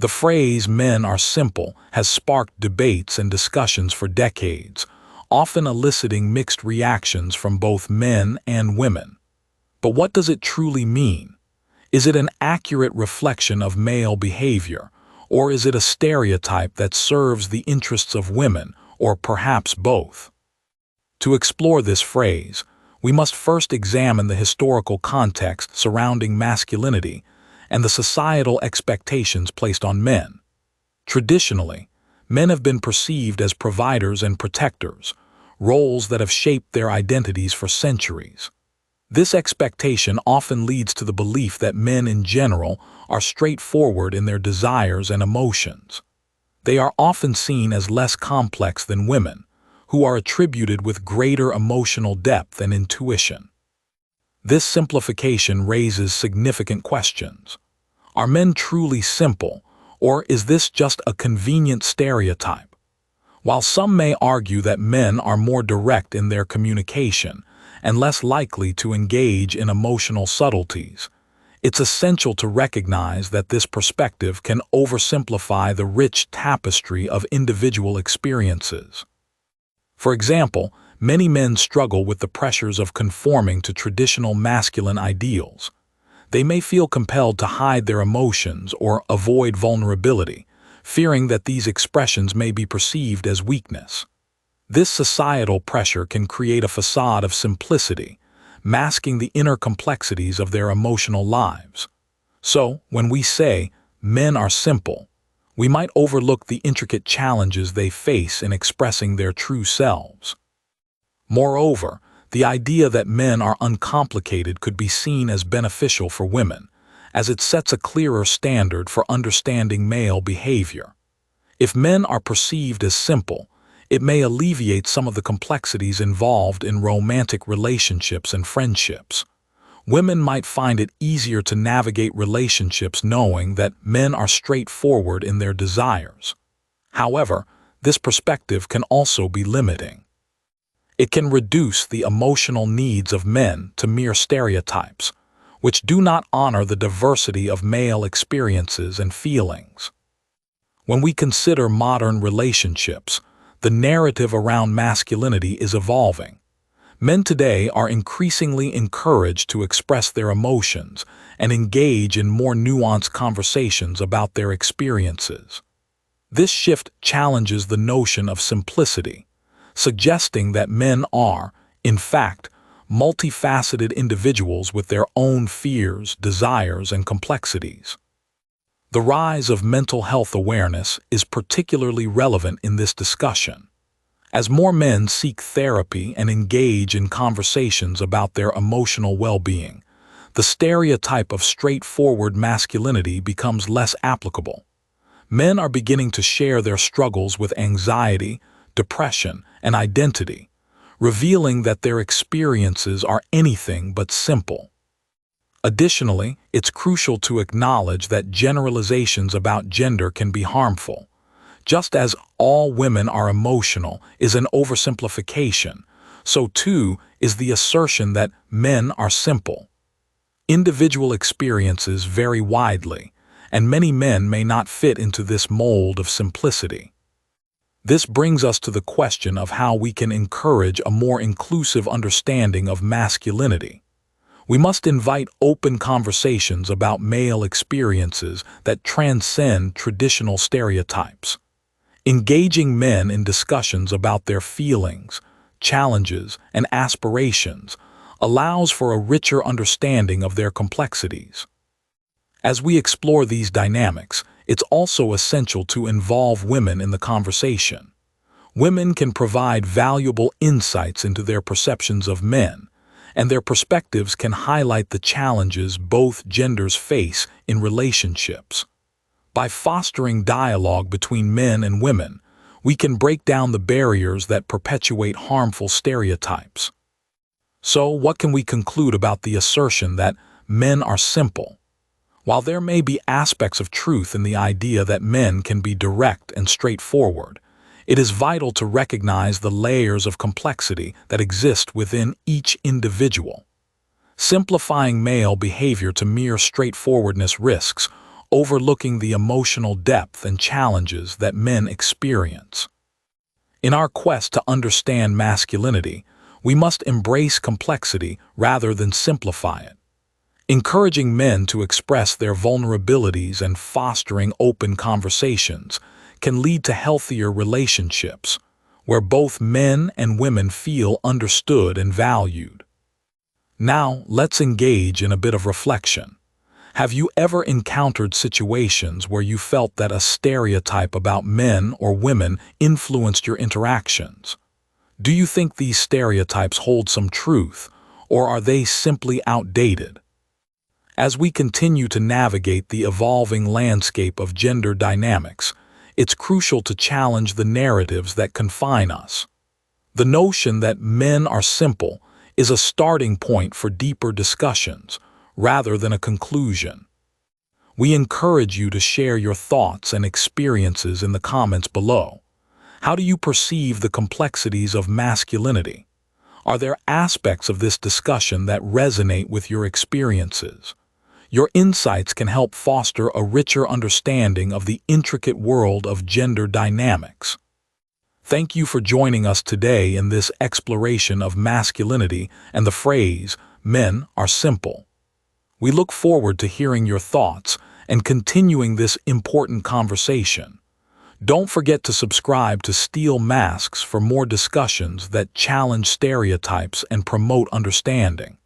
The phrase "men are simple" has sparked debates and discussions for decades, often eliciting mixed reactions from both men and women. But what does it truly mean? Is it an accurate reflection of male behavior, or is it a stereotype that serves the interests of women, or perhaps both? To explore this phrase, we must first examine the historical context surrounding masculinity and the societal expectations placed on men. Traditionally, men have been perceived as providers and protectors, roles that have shaped their identities for centuries. This expectation often leads to the belief that men in general are straightforward in their desires and emotions. They are often seen as less complex than women, who are attributed with greater emotional depth and intuition. This simplification raises significant questions. Are men truly simple, or is this just a convenient stereotype? While some may argue that men are more direct in their communication and less likely to engage in emotional subtleties, it's essential to recognize that this perspective can oversimplify the rich tapestry of individual experiences. For example, many men struggle with the pressures of conforming to traditional masculine ideals. They may feel compelled to hide their emotions or avoid vulnerability, fearing that these expressions may be perceived as weakness. This societal pressure can create a facade of simplicity, masking the inner complexities of their emotional lives. So, when we say, "men are simple," we might overlook the intricate challenges they face in expressing their true selves. Moreover, the idea that men are uncomplicated could be seen as beneficial for women, as it sets a clearer standard for understanding male behavior. If men are perceived as simple, it may alleviate some of the complexities involved in romantic relationships and friendships. Women might find it easier to navigate relationships knowing that men are straightforward in their desires. However, this perspective can also be limiting. It can reduce the emotional needs of men to mere stereotypes, which do not honor the diversity of male experiences and feelings. When we consider modern relationships, the narrative around masculinity is evolving. Men today are increasingly encouraged to express their emotions and engage in more nuanced conversations about their experiences. This shift challenges the notion of simplicity, suggesting that men are, in fact, multifaceted individuals with their own fears, desires, and complexities. The rise of mental health awareness is particularly relevant in this discussion. As more men seek therapy and engage in conversations about their emotional well-being, the stereotype of straightforward masculinity becomes less applicable. Men are beginning to share their struggles with anxiety, depression, and identity, revealing that their experiences are anything but simple. Additionally, it's crucial to acknowledge that generalizations about gender can be harmful. Just as all women are emotional is an oversimplification, so too is the assertion that men are simple. Individual experiences vary widely, and many men may not fit into this mold of simplicity. This brings us to the question of how we can encourage a more inclusive understanding of masculinity. We must invite open conversations about male experiences that transcend traditional stereotypes. Engaging men in discussions about their feelings, challenges, and aspirations allows for a richer understanding of their complexities. As we explore these dynamics, it's also essential to involve women in the conversation. Women can provide valuable insights into their perceptions of men, and their perspectives can highlight the challenges both genders face in relationships. By fostering dialogue between men and women, we can break down the barriers that perpetuate harmful stereotypes. So, what can we conclude about the assertion that men are simple? While there may be aspects of truth in the idea that men can be direct and straightforward, it is vital to recognize the layers of complexity that exist within each individual. Simplifying male behavior to mere straightforwardness risks overlooking the emotional depth and challenges that men experience. In our quest to understand masculinity, we must embrace complexity rather than simplify it. Encouraging men to express their vulnerabilities and fostering open conversations can lead to healthier relationships, where both men and women feel understood and valued. Now, let's engage in a bit of reflection. Have you ever encountered situations where you felt that a stereotype about men or women influenced your interactions? Do you think these stereotypes hold some truth, or are they simply outdated? As we continue to navigate the evolving landscape of gender dynamics, it's crucial to challenge the narratives that confine us. The notion that men are simple is a starting point for deeper discussions, rather than a conclusion. We encourage you to share your thoughts and experiences in the comments below. How do you perceive the complexities of masculinity? Are there aspects of this discussion that resonate with your experiences? Your insights can help foster a richer understanding of the intricate world of gender dynamics. Thank you for joining us today in this exploration of masculinity and the phrase, "men are simple." We look forward to hearing your thoughts and continuing this important conversation. Don't forget to subscribe to Steel Masks for more discussions that challenge stereotypes and promote understanding.